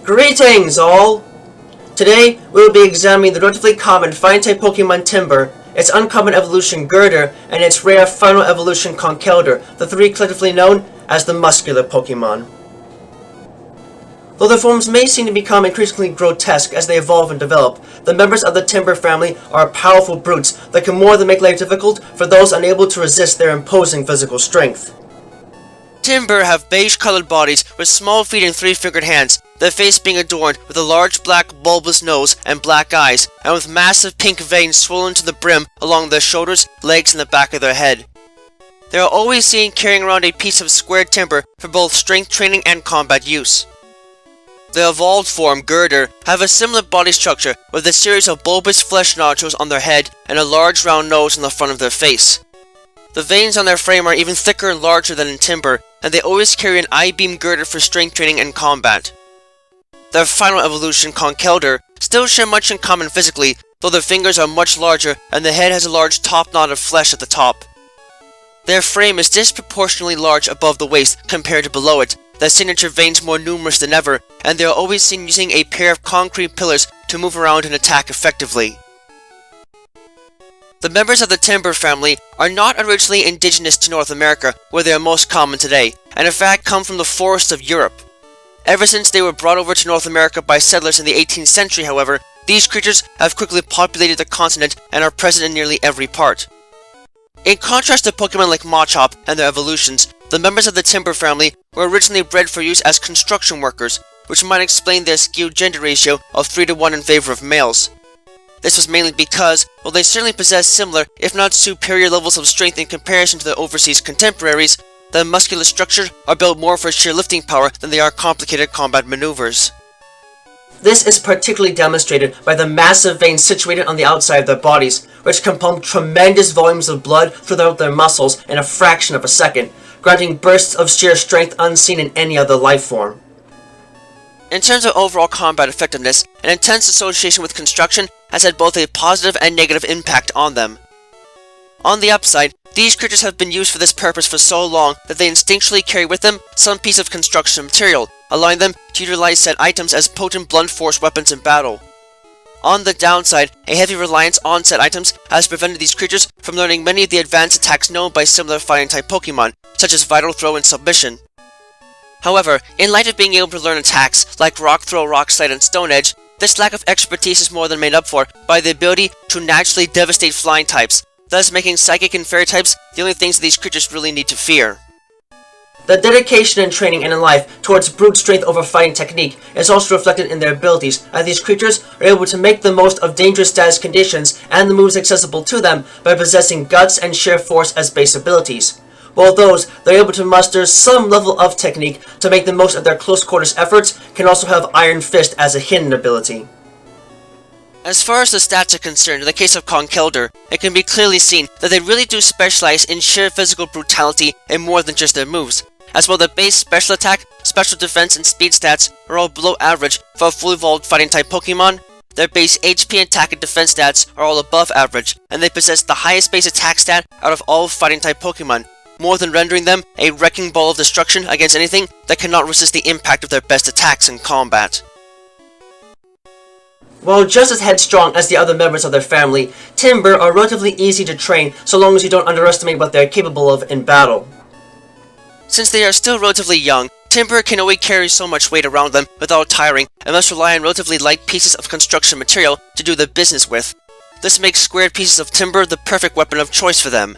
Greetings, all! Today, we will be examining the relatively common Flying-type Pokemon Timburr, its uncommon evolution Gurdurr, and its rare final evolution Conkeldurr, the three collectively known as the Muscular Pokémon. Though their forms may seem to become increasingly grotesque as they evolve and develop, the members of the Timburr family are powerful brutes that can more than make life difficult for those unable to resist their imposing physical strength. Timburr have beige-colored bodies with small feet and three-fingered hands, their face being adorned with a large black bulbous nose and black eyes, and with massive pink veins swollen to the brim along their shoulders, legs, and the back of their head. They are always seen carrying around a piece of squared timber for both strength training and combat use. The evolved form, Gurdurr, have a similar body structure with a series of bulbous flesh nodules on their head and a large round nose on the front of their face. The veins on their frame are even thicker and larger than in Timburr, and they always carry an I-beam Gurdurr for strength training and combat. Their final evolution, Conkeldurr, still share much in common physically, though their fingers are much larger and the head has a large top knot of flesh at the top. Their frame is disproportionately large above the waist compared to below it, their signature veins more numerous than ever, and they are always seen using a pair of concrete pillars to move around and attack effectively. The members of the Timburr family are not originally indigenous to North America, where they are most common today, and in fact come from the forests of Europe. Ever since they were brought over to North America by settlers in the 18th century, however, these creatures have quickly populated the continent and are present in nearly every part. In contrast to Pokemon like Machop and their evolutions, the members of the Timburr family were originally bred for use as construction workers, which might explain their skewed gender ratio of 3-to-1 in favor of males. This was mainly because, while they certainly possess similar, if not superior levels of strength in comparison to their overseas contemporaries, their muscular structure are built more for sheer lifting power than they are complicated combat maneuvers. This is particularly demonstrated by the massive veins situated on the outside of their bodies, which can pump tremendous volumes of blood throughout their muscles in a fraction of a second, granting bursts of sheer strength unseen in any other life form. In terms of overall combat effectiveness, an intense association with construction has had both a positive and negative impact on them. On the upside, these creatures have been used for this purpose for so long that they instinctually carry with them some piece of construction material, allowing them to utilize said items as potent blunt force weapons in battle. On the downside, a heavy reliance on said items has prevented these creatures from learning many of the advanced attacks known by similar fighting-type Pokemon, such as Vital Throw and Submission. However, in light of being able to learn attacks like Rock Throw, Rock Slide, and Stone Edge, this lack of expertise is more than made up for by the ability to naturally devastate flying types, thus making Psychic and Fairy types the only things that these creatures really need to fear. The dedication in training and in life towards brute strength over fighting technique is also reflected in their abilities, as these creatures are able to make the most of dangerous status conditions and the moves accessible to them by possessing guts and sheer force as base abilities. While those that are able to muster some level of technique to make the most of their close quarters efforts can also have Iron Fist as a hidden ability. As far as the stats are concerned, in the case of Conkeldurr, it can be clearly seen that they really do specialize in sheer physical brutality and more than just their moves, as well their base special attack, special defense, and speed stats are all below average for a fully evolved fighting-type Pokemon. Their base HP, attack, and defense stats are all above average, and they possess the highest base attack stat out of all fighting-type Pokemon, more than rendering them a wrecking ball of destruction against anything that cannot resist the impact of their best attacks in combat. While just as headstrong as the other members of their family, Timburr are relatively easy to train so long as you don't underestimate what they are capable of in battle. Since they are still relatively young, Timburr can only carry so much weight around them without tiring and must rely on relatively light pieces of construction material to do their business with. This makes squared pieces of timber the perfect weapon of choice for them.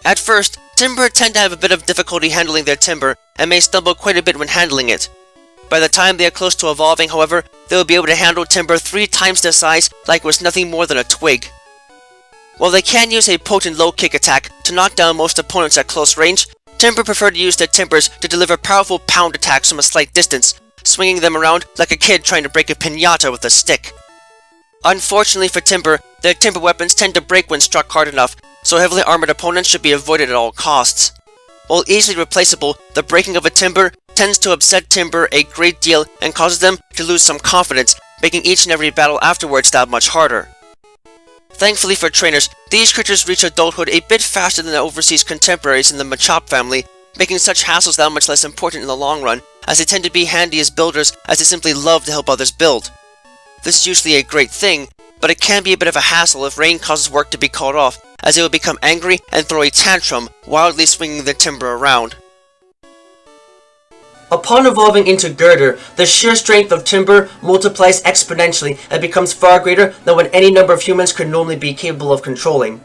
At first, Timburr tend to have a bit of difficulty handling their timber and may stumble quite a bit when handling it. By the time they are close to evolving, however, they will be able to handle timber 3 times their size like it was nothing more than a twig. While they can use a potent low kick attack to knock down most opponents at close range, Timburr prefer to use their timbers to deliver powerful pound attacks from a slight distance, swinging them around like a kid trying to break a piñata with a stick. Unfortunately for Timburr, their timber weapons tend to break when struck hard enough, so heavily armored opponents should be avoided at all costs. While easily replaceable, the breaking of a timber tends to upset Timburr a great deal and causes them to lose some confidence, making each and every battle afterwards that much harder. Thankfully for trainers, these creatures reach adulthood a bit faster than their overseas contemporaries in the Machop family, making such hassles that much less important in the long run, as they tend to be handy as builders as they simply love to help others build. This is usually a great thing, but it can be a bit of a hassle if rain causes work to be called off, as they will become angry and throw a tantrum, wildly swinging their Timburr around. Upon evolving into Gurdurr, the sheer strength of Timburr multiplies exponentially and becomes far greater than what any number of humans could normally be capable of controlling.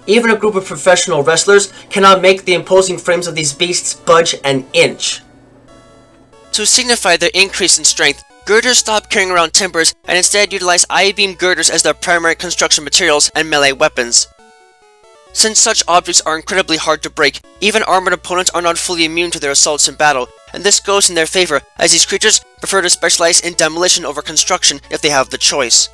Even a group of professional wrestlers cannot make the imposing frames of these beasts budge an inch. To signify their increase in strength, Gurdurr stopped carrying around Timburrs and instead utilized I-beam girders as their primary construction materials and melee weapons. Since such objects are incredibly hard to break, even armored opponents are not fully immune to their assaults in battle, and this goes in their favor as these creatures prefer to specialize in demolition over construction if they have the choice.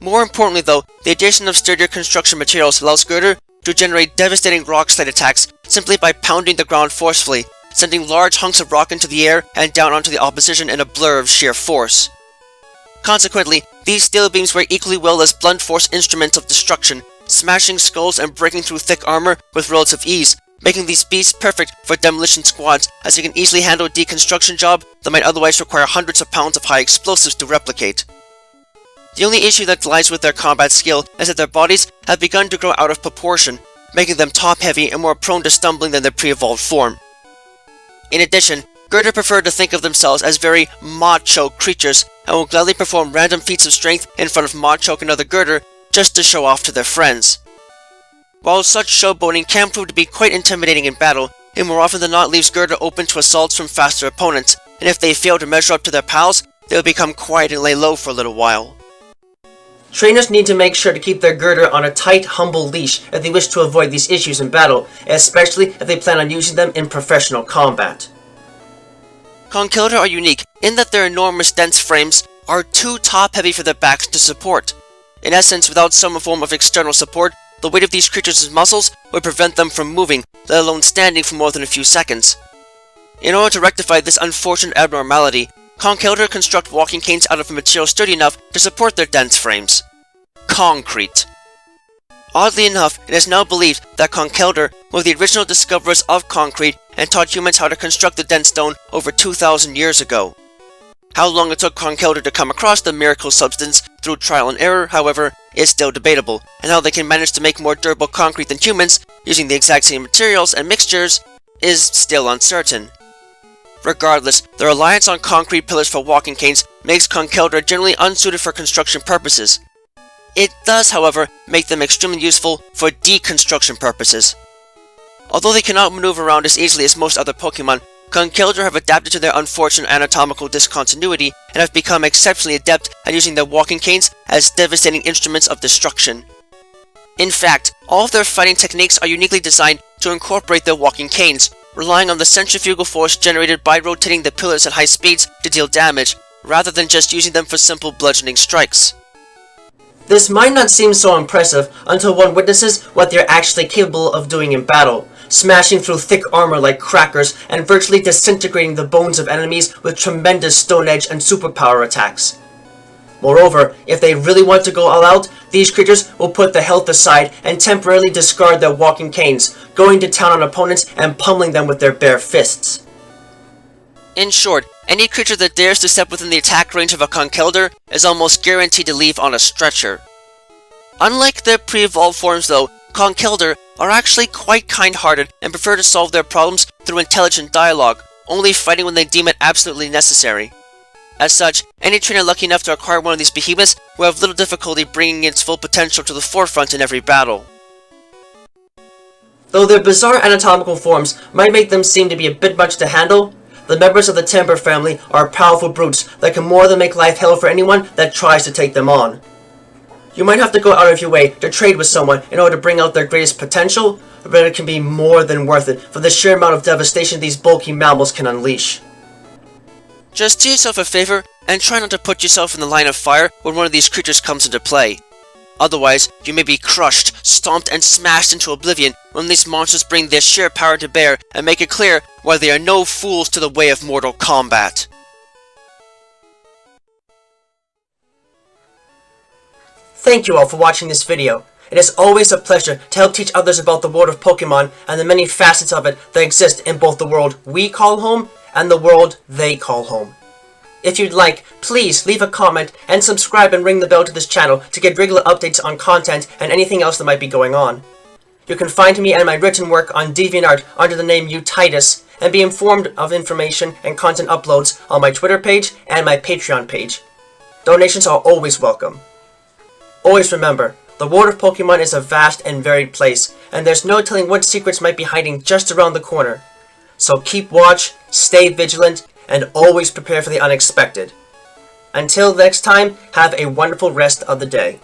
More importantly though, the addition of sturdier construction materials allows Gurdurr to generate devastating rock slide attacks simply by pounding the ground forcefully, sending large hunks of rock into the air and down onto the opposition in a blur of sheer force. Consequently, these steel beams work equally well as blunt force instruments of destruction, smashing skulls and breaking through thick armor with relative ease, making these beasts perfect for demolition squads as they can easily handle a deconstruction job that might otherwise require hundreds of pounds of high explosives to replicate. The only issue that lies with their combat skill is that their bodies have begun to grow out of proportion, making them top-heavy and more prone to stumbling than their pre-evolved form. In addition, Gurdurr prefer to think of themselves as very macho creatures and will gladly perform random feats of strength in front of Machoke and other Gurdurr just to show off to their friends. While such showboating can prove to be quite intimidating in battle, it more often than not leaves Gurdurr open to assaults from faster opponents, and if they fail to measure up to their pals, they will become quiet and lay low for a little while. Trainers need to make sure to keep their Gurdurr on a tight, humble leash if they wish to avoid these issues in battle, especially if they plan on using them in professional combat. Conkeldurr are unique in that their enormous dense frames are too top-heavy for their backs to support. In essence, without some form of external support, the weight of these creatures' muscles would prevent them from moving, let alone standing for more than a few seconds. In order to rectify this unfortunate abnormality, Conkeldurr construct walking canes out of a material sturdy enough to support their dense frames. Concrete. Oddly enough, it is now believed that Conkeldurr were the original discoverers of concrete and taught humans how to construct the dense stone over 2,000 years ago. How long it took Conkeldurr to come across the miracle substance through trial and error, however, is still debatable, and how they can manage to make more durable concrete than humans, using the exact same materials and mixtures, is still uncertain. Regardless, the reliance on concrete pillars for walking canes makes Conkeldurr generally unsuited for construction purposes. It does, however, make them extremely useful for deconstruction purposes. Although they cannot maneuver around as easily as most other Pokémon, Conkeldurr have adapted to their unfortunate anatomical discontinuity and have become exceptionally adept at using their walking canes as devastating instruments of destruction. In fact, all of their fighting techniques are uniquely designed to incorporate their walking canes, relying on the centrifugal force generated by rotating the pillars at high speeds to deal damage, rather than just using them for simple bludgeoning strikes. This might not seem so impressive until one witnesses what they're actually capable of doing in battle, smashing through thick armor like crackers and virtually disintegrating the bones of enemies with tremendous Stone Edge and superpower attacks. Moreover, if they really want to go all out, these creatures will put the health aside and temporarily discard their walking canes, going to town on opponents and pummeling them with their bare fists. In short, any creature that dares to step within the attack range of a Conkeldurr is almost guaranteed to leave on a stretcher. Unlike their pre-evolved forms though, Conkeldurr are actually quite kind-hearted and prefer to solve their problems through intelligent dialogue, only fighting when they deem it absolutely necessary. As such, any trainer lucky enough to acquire one of these behemoths will have little difficulty bringing its full potential to the forefront in every battle. Though their bizarre anatomical forms might make them seem to be a bit much to handle, the members of the Timburr family are powerful brutes that can more than make life hell for anyone that tries to take them on. You might have to go out of your way to trade with someone in order to bring out their greatest potential, but it can be more than worth it for the sheer amount of devastation these bulky mammals can unleash. Just do yourself a favor and try not to put yourself in the line of fire when one of these creatures comes into play. Otherwise, you may be crushed, stomped, and smashed into oblivion when these monsters bring their sheer power to bear and make it clear why they are no fools to the way of mortal combat. Thank you all for watching this video. It is always a pleasure to help teach others about the world of Pokemon and the many facets of it that exist in both the world we call home and the world they call home. If you'd like, please leave a comment and subscribe and ring the bell to this channel to get regular updates on content and anything else that might be going on. You can find me and my written work on DeviantArt under the name Utitus, and be informed of information and content uploads on my Twitter page and my Patreon page. Donations are always welcome. Always remember, the world of Pokemon is a vast and varied place, and there's no telling what secrets might be hiding just around the corner. So keep watch, stay vigilant, and always prepare for the unexpected. Until next time, have a wonderful rest of the day.